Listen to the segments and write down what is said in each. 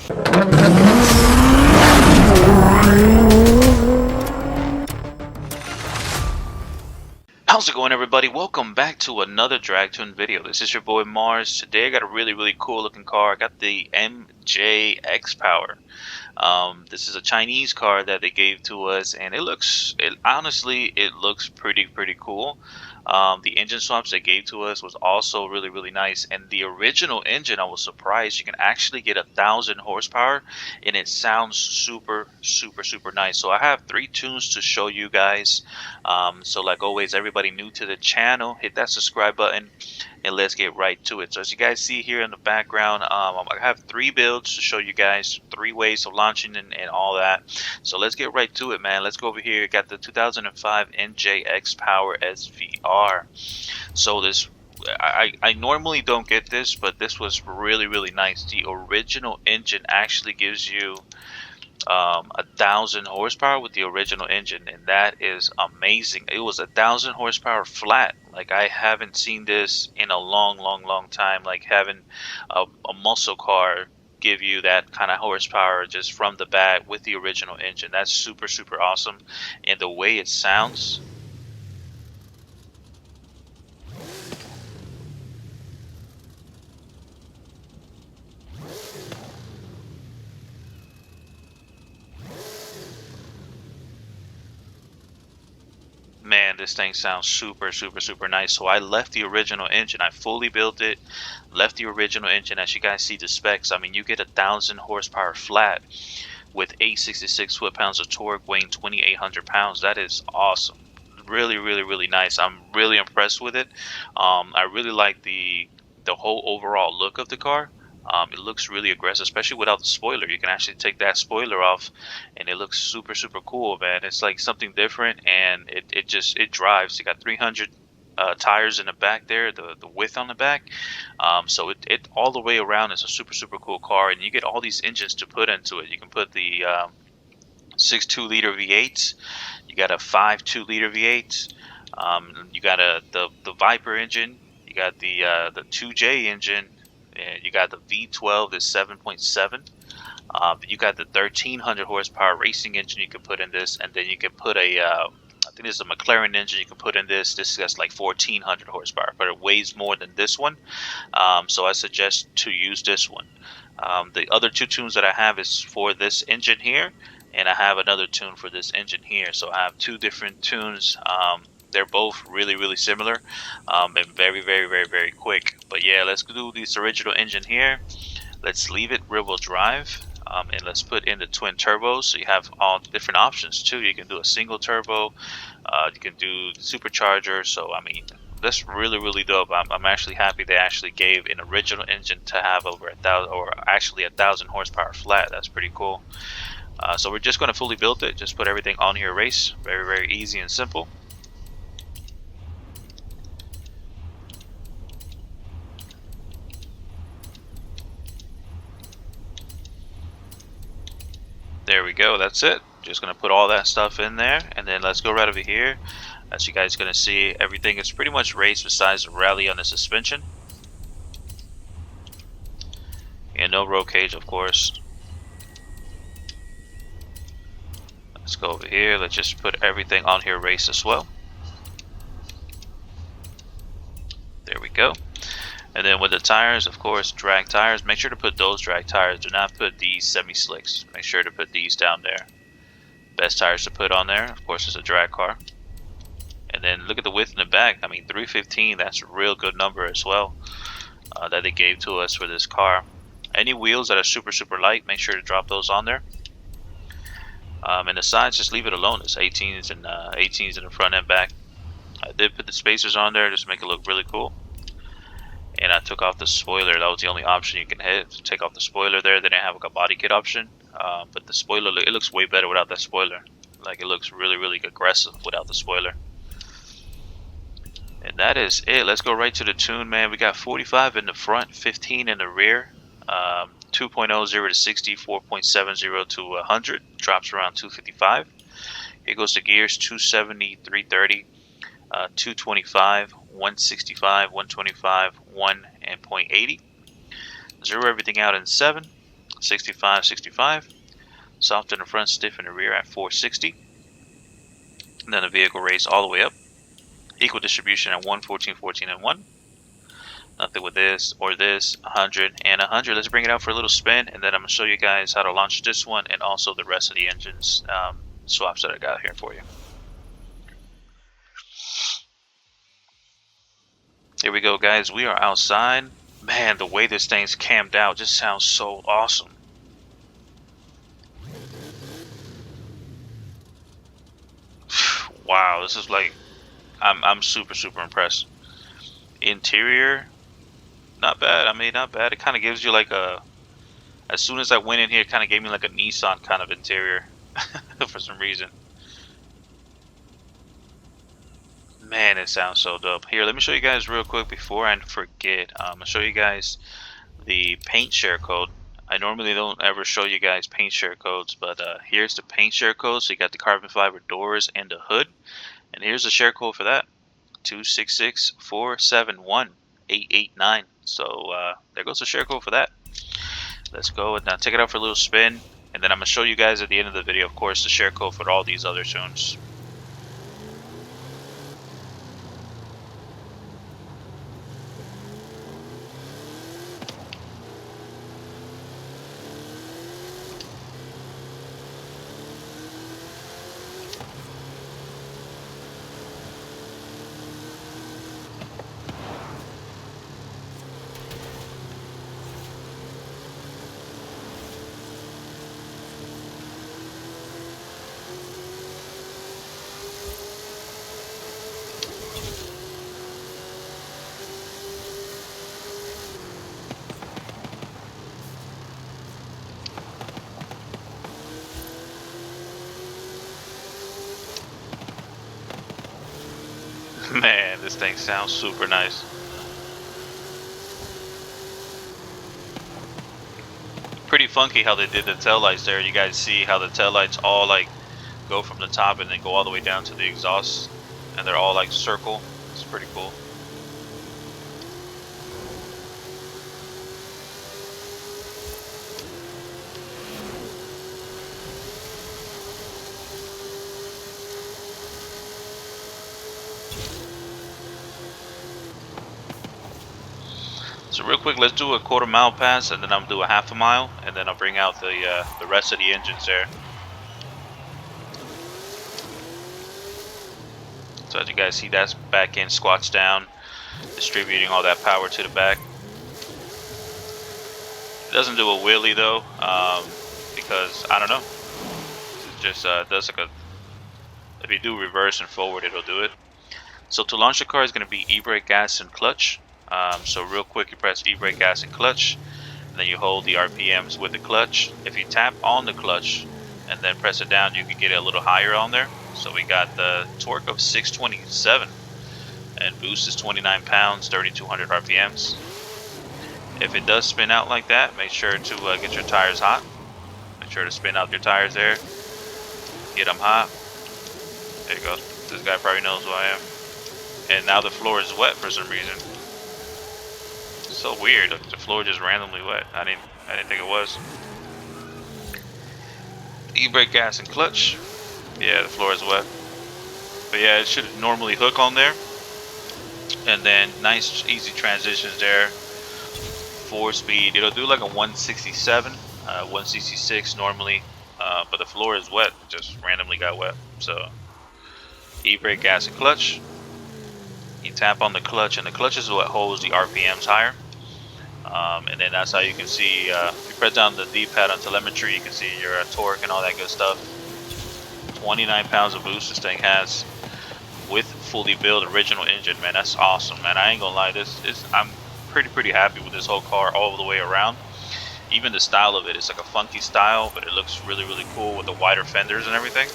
How's it going, everybody? Welcome back to another drag tune video. This is your boy Mars. Today I got a really cool looking car. I got the MJ Xpower. This is a Chinese car that they gave to us, and honestly looks pretty cool. The engine swaps they gave to us was also really nice, and the original engine, I was surprised you can actually get 1,000 horsepower, and it sounds super nice. So I have 3 tunes to show you guys. So like always, everybody new to the channel, hit that subscribe button and let's get right to it. So as you guys see here in the background, I have 3 builds to show you guys, 3 ways of launching and all that. So let's get right to it, man. Let's go over here. Got the 2005 MJ Xpower SVR. So this, I normally don't get this, but this was really nice. The original engine actually gives you 1,000 horsepower with the original engine, and that is amazing. It was 1,000 horsepower flat. Like, I haven't seen this in a long time, like having a muscle car give you that kind of horsepower just from the bat with the original engine. That's super awesome. And the way it sounds, man, this thing sounds super nice. So I left the original engine. I fully built it, left the original engine. As you guys see the specs, I mean, you get 1,000 horsepower flat with 866 foot-pounds of torque, weighing 2,800 pounds. That is awesome. Really nice. I'm really impressed with it. I really like the whole overall look of the car. It looks really aggressive, especially without the spoiler. You can actually take that spoiler off, and it looks super cool, man. It's like something different, and it drives. You got 300 tires in the back there, the width on the back. So it all the way around is a super cool car, and you get all these engines to put into it. You can put the 6 2-liter V8s. You got a 5 2-liter V8. You got the Viper engine. You got the 2J engine. And you got the V12 is 7.7. You got the 1,300 horsepower racing engine you can put in this, and then you can put a I think this is a MCLAREN engine you can put in this. This has like 1,400 horsepower, but it weighs more than this one. So I suggest to use this one. The other 2 tunes that I have is for this engine here, and I have another tune for this engine here. So I have 2 different tunes. They're both really similar, and very quick. But yeah, let's do this original engine here. Let's leave it rear-wheel drive, and let's put in the twin turbos. So you have all different options too. You can do a single turbo, you can do supercharger. So I mean, that's really dope. I'm actually happy they actually gave an original engine to have over 1,000, or actually 1,000 horsepower flat. That's pretty cool. So we're just going to fully build it. Just put everything on here, race. Very easy and simple. There we go, that's it. Just gonna put all that stuff in there, and then let's go right over here. As you guys gonna see, everything is pretty much race besides the rally on the suspension. And no roll cage, of course. Let's go over here. Let's just put everything on here race as well. There we go. And then with the tires, of course, drag tires. Make sure to put those drag tires. Do not put these semi-slicks. Make sure to put these down there. Best tires to put on there. Of course, it's a drag car. And then look at the width in the back. I mean, 315. That's a real good number as well that they gave to us for this car. Any wheels that are super light, make sure to drop those on there. And the sides, just leave it alone. It's 18s and 18s in the front and back. I did put the spacers on there just to make it look really cool. And I took off the spoiler. That was the only option you can hit. To take off the spoiler there. They didn't have like a body kit option. But the spoiler, it looks way better without that spoiler. Like, it looks really aggressive without the spoiler. And that is it. Let's go right to the tune, man. We got 45 in the front, 15 in the rear. 2.0, 0 to 60, 4.70 to 100. Drops around 255. Here goes the gears, 270, 330. 225, 165, 125, 1 and 0.80. Zero everything out in 7. 65, 65. Soft in the front, stiff in the rear at 460. And then the vehicle raised all the way up. Equal distribution at 1, 14, 14, and 1. Nothing with this or this. 100 and 100. Let's bring it out for a little spin, and then I'm going to show you guys how to launch this one and also the rest of the engines swaps that I got here for you. Here we go, guys. We are outside. Man, the way this thing's cammed out just sounds so awesome. Wow, this is like, I'm super impressed. Interior, not bad. I mean, not bad. It kind of gives you like a, as soon as I went in here, it kind of gave me like a Nissan kind of interior for some reason. Man, it sounds so dope. Here, let me show you guys real quick before I forget. I'm gonna show you guys the paint share code. I normally don't ever show you guys paint share codes, but here's the paint share code. So you got the carbon fiber doors and the hood, and here's the share code for that: 266471889. So there goes the share code for that. Let's go and now take it out for a little spin, and then I'm gonna show you guys at the end of the video, of course, the share code for all these other tunes. Man, this thing sounds super nice. Pretty funky how they did the taillights there. You guys see how the taillights all like go from the top and then go all the way down to the exhaust, and they're all like circle. It's pretty cool. So real quick, let's do a quarter-mile pass, and then I'm gonna do a half a mile, and then I'll bring out the rest of the engines there. So as you guys see, that's back end squats down, distributing all that power to the back. It doesn't do a wheelie though, because I don't know. It just does like a. If you do reverse and forward, it'll do it. So to launch the car is going to be e-brake, gas, and clutch. So real quick, you press e-brake, gas, and clutch, and then you hold the RPMs with the clutch. If you tap on the clutch and then press it down, you can get it a little higher on there. So we got the torque of 627, and boost is 29 pounds, 3,200 RPMs. If it does spin out like that, make sure to get your tires hot. Make sure to spin out your tires there. Get them hot. There you go. This guy probably knows who I am. And now the floor is wet for some reason. It's so weird. Look, the floor just randomly wet. I didn't think it was. E-brake, gas, and clutch. Yeah, the floor is wet. But yeah, it should normally hook on there. And then nice, easy transitions there. 4-speed. It'll do like a 167, 166 normally. But the floor is wet. It just randomly got wet. So e-brake, gas, and clutch. You tap on the clutch, and the clutch is what holds the RPMs higher. And then that's how you can see, if you press down the D-pad on telemetry, you can see your torque and all that good stuff. 29 pounds of boost this thing has with fully built original engine, man. That's awesome, man. I ain't gonna lie, I'm pretty happy with this whole car all the way around. Even the style of it, it's like a funky style, but it looks really cool with the wider fenders and everything.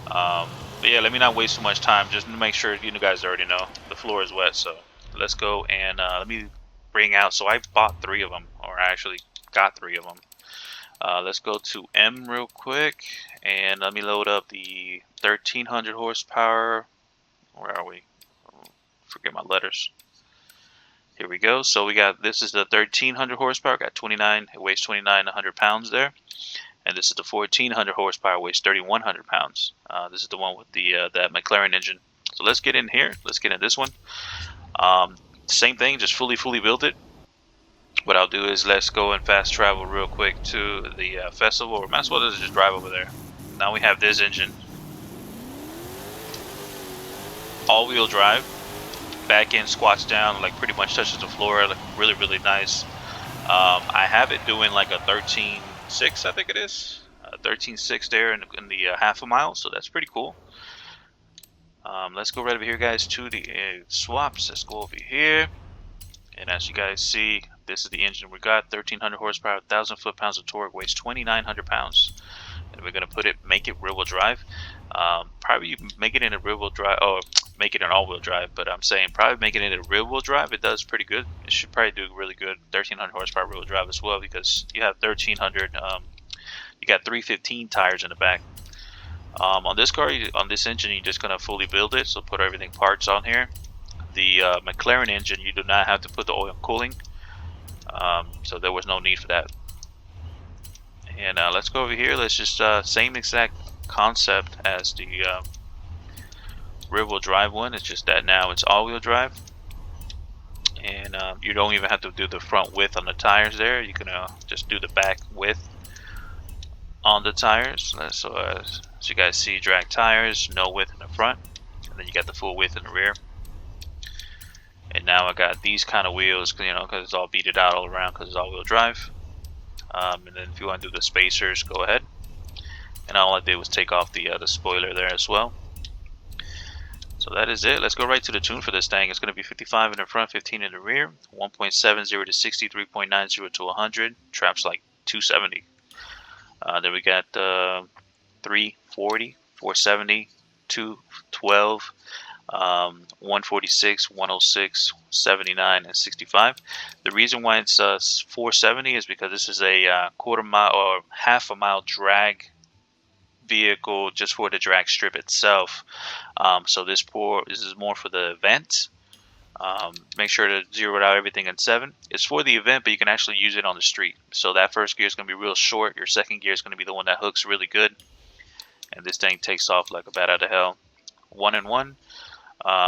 But yeah, let me not waste too much time, just to make sure you guys already know the floor is wet. So let's go and let me bring out, so I bought 3 of them, or I actually got 3 of them. Let's go to M real quick, and let me load up the 1300 horsepower. Where are we? Forget my letters. Here we go. So we got, this is the 1300 horsepower, got 29, it weighs 2,900 pounds there. And this is the 1400 horsepower, weighs 3,100 pounds. This is the one with the that McLaren engine. So let's get in here. Let's get in this one. Same thing, just fully built it. What I'll do is let's go and fast travel real quick to the festival, or might as well just drive over there. Now we have this engine. All-wheel drive. Back end squats down, like pretty much touches the floor, like really nice. I have it doing like a 13.6, I think it is. 13.6 there in the half a mile, so that's pretty cool. Let's go right over here, guys, to the swaps. Let's go over here. And as you guys see, this is the engine we got, 1300 horsepower, 1,000 foot-pounds of torque, weighs 2,900 pounds. And we're gonna make it rear-wheel drive. Probably make it in a rear-wheel drive, or make it an all-wheel drive. But I'm saying probably make it in a rear-wheel drive. It does pretty good. It should probably do really good, 1,300 horsepower rear-wheel drive as well, because you have 1,300. You got 315 tires in the back. On this car, on this engine, you're just gonna fully build it. So put everything parts on here. The McLaren engine, you do not have to put the oil and cooling, so there was no need for that. And let's go over here. Let's just same exact concept as the rear-wheel drive one. It's just that now it's all-wheel drive, and you don't even have to do the front width on the tires there. You can just do the back width on the tires. So as you guys see, drag tires, no width in the front, and then you got the full width in the rear. And now I got these kind of wheels, you know, because it's all beaded out all around because it's all-wheel drive. And then if you want to do the spacers, go ahead. And all I did was take off the spoiler there as well. So that is it. Let's go right to the tune for this thing. It's going to be 55 in the front, 15 in the rear, 1.70 to 60, 3.90 to 100. Traps like 270. Then we got 340, 470, 212. 146, 106, 79, and 65. The reason why it's 470 is because this is a quarter mile or half a mile drag vehicle just for the drag strip itself. So this is more for the event. Make sure to zero out everything in 7. It's for the event, but you can actually use it on the street. So that first gear is going to be real short. Your second gear is going to be the one that hooks really good. And this thing takes off like a bat out of hell. 1 and 1.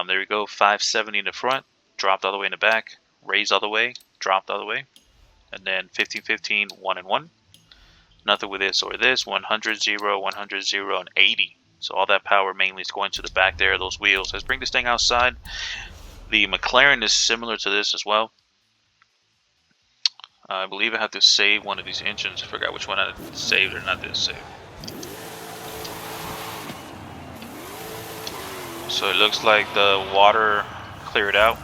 There we go, 570 in the front, dropped all the way in the back, raised all the way, dropped all the way, and then 1515, 1 and 1. Nothing with this or this, 100, 0, 100, 0, and 80. So all that power mainly is going to the back there, those wheels. Let's bring this thing outside. The McLaren is similar to this as well. I believe I have to save one of these engines. I forgot which one I saved or not did save. So it looks like the water cleared out.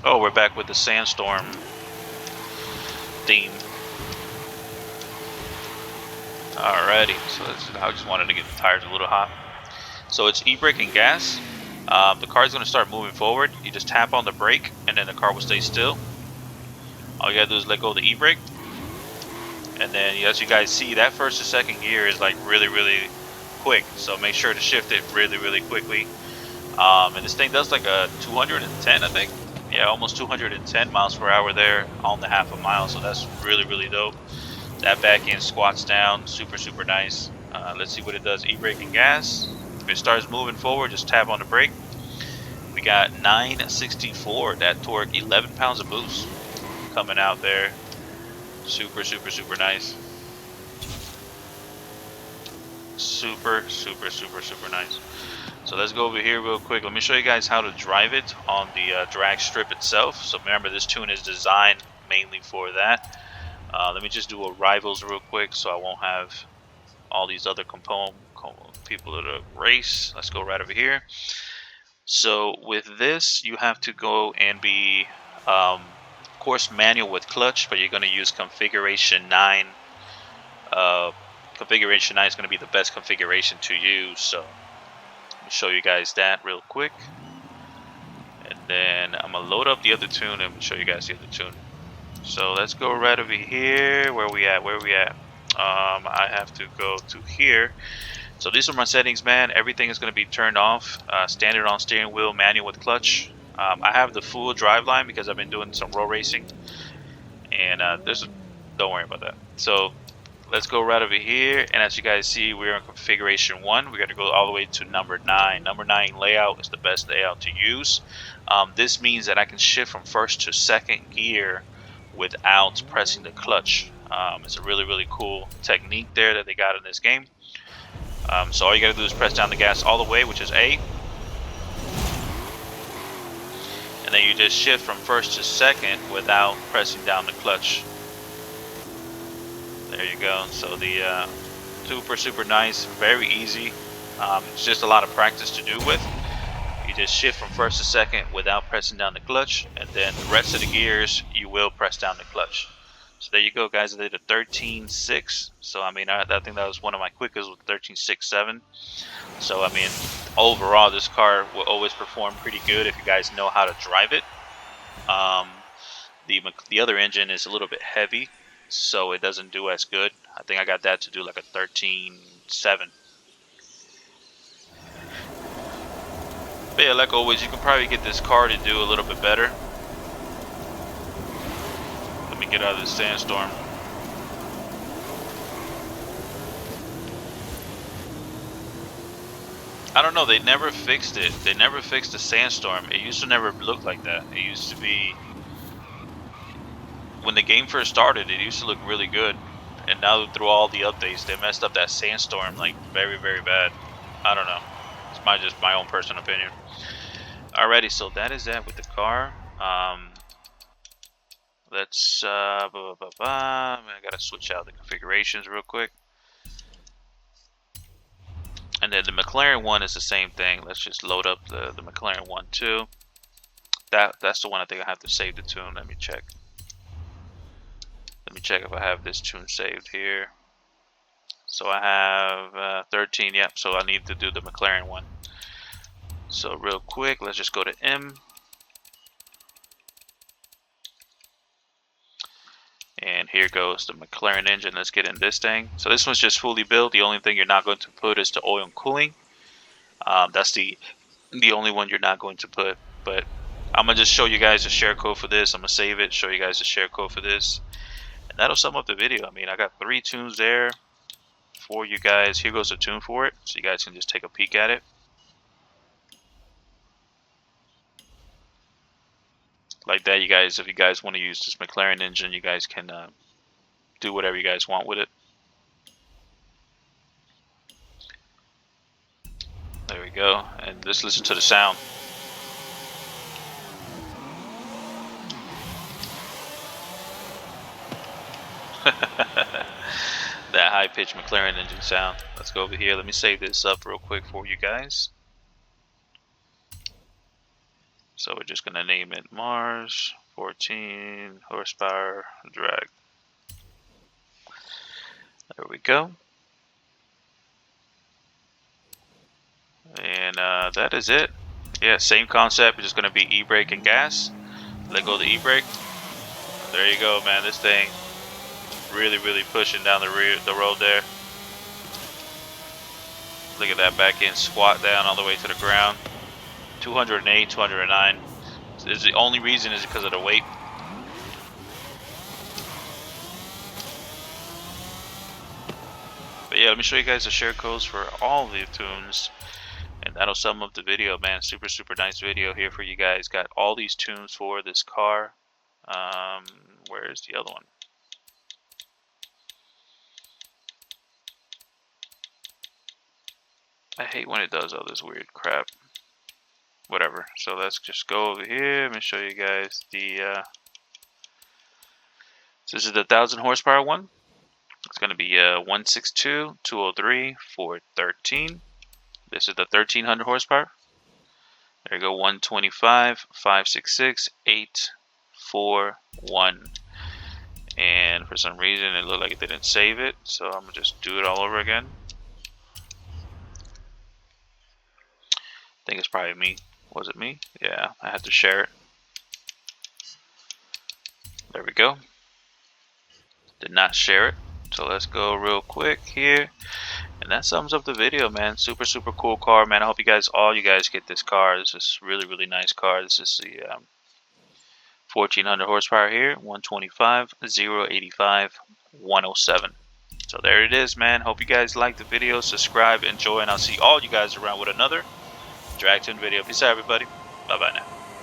Oh, we're back with the sandstorm theme. Alrighty, so I just wanted to get the tires a little hot. So it's e-brake and gas. The car is going to start moving forward. You just tap on the brake and then the car will stay still. All you gotta do is let go of the e-brake. And then as you guys see, that first and second gear is like really quick, so make sure to shift it really quickly. And this thing does like a 210, I think. Yeah, almost 210 miles per hour there on the half a mile, so that's really dope. That back end squats down, super nice. Let's see what it does. E-brake and gas. If it starts moving forward, just tap on the brake. We got 964, that torque, 11 pounds of boost coming out there. Super nice. Super nice. So let's go over here real quick. Let me show you guys how to drive it on the drag strip itself. So remember, this tune is designed mainly for that. Let me just do a rivals real quick so I won't have all these other people at a race. Let's go right over here. So with this, you have to go and be of course manual with clutch, but you're going to use configuration 9. Configuration 9 is going to be the best configuration to use, so let me show you guys that real quick. And then I'm going to load up the other tune and show you guys the other tune. So let's go right over here. Where we at? I have to go to here. So these are my settings, man. Everything is going to be turned off. Standard on steering wheel, manual with clutch. I have the full drive line because I've been doing some road racing, and don't worry about that. So let's go right over here, and as you guys see, we're in configuration 1. We're going to go all the way to number 9. Number 9 layout is the best layout to use. This means that I can shift from first to second gear without pressing the clutch. It's a really, really cool technique there that they got in this game. So all you got to do is press down the gas all the way, which is A, and then you just shift from first to second without pressing down the clutch. There you go. So the super nice, very easy. It's just a lot of practice to do with. You just shift from first to second without pressing down the clutch, and then the rest of the gears you will press down the clutch. So there you go, guys. I did a 13.6. So I mean, I think that was one of my quickest with 13.67. So I mean, overall, this car will always perform pretty good if you guys know how to drive it. The other engine is a little bit heavy, so it doesn't do as good. I think I got that to do like a 13.7. But yeah, like always, you can probably get this car to do a little bit better. Let me get out of this sandstorm. I don't know, they never fixed it. They never fixed the sandstorm. It used to never look like that. It used to be, when the game first started, it used to look really good. And now through all the updates, they messed up that sandstorm like very, very bad. I don't know. It's just my own personal opinion. Alrighty, so that is that with the car. Let's I gotta switch out the configurations real quick. And then the McLaren one is the same thing. Let's just load up the McLaren one too. That's the one I think I have to save the tune. Let me check. Let me check if I have this tune saved here. So I have 13, yep, so I need to do the McLaren one. So real quick, let's just go to M. And here goes the McLaren engine. Let's get in this thing. So this one's just fully built. The only thing you're not going to put is the oil and cooling. That's the only one you're not going to put. But I'm going to just show you guys the share code for this. I'm going to save it, show you guys the share code for this. And that'll sum up the video. I mean, I got 3 tunes there for you guys. Here goes the tune for it, so you guys can just take a peek at it. Like that, you guys, if you guys want to use this McLaren engine, you guys can do whatever you guys want with it. There we go, and just listen to the sound. That high-pitched McLaren engine sound. Let's go over here. Let me save this up real quick for you guys. So we're just gonna name it Mars 14 horsepower drag. There we go. And that is it. Yeah, same concept. It's just gonna be e-brake and gas. Let go of the e-brake. There you go, man. This thing really pushing down the road there. Look at that back end squat down all the way to the ground. 208, 209. Is the only reason is because of the weight. But yeah, let me show you guys the share codes for all the tunes, and that'll sum up the video, man. Super nice video here for you guys. Got all these tunes for this car. Where's the other one? I hate when it does all this weird crap. Whatever. So let's just go over here. Let me show you guys the. So this is the 1,000 horsepower one. It's going to be 162, 203, 413. This is the 1,300 horsepower. There you go. 125, 566, 841. And for some reason it looked like it didn't save it, so I'm gonna just do it all over again. I think it's probably me. Was it me? Yeah, I had to share it. There we go. Did not share it. So let's go real quick here. And And that sums up the video, man. Super, super cool car, man. I hope all you guys get this car. This is really, really nice car. This is the 1400 horsepower here, 125, 085, 107. So there it is, man. Hope you guys like the video. Subscribe, enjoy, and I'll see all you guys around with another Drag Tune video. Peace out, everybody. Bye-bye now.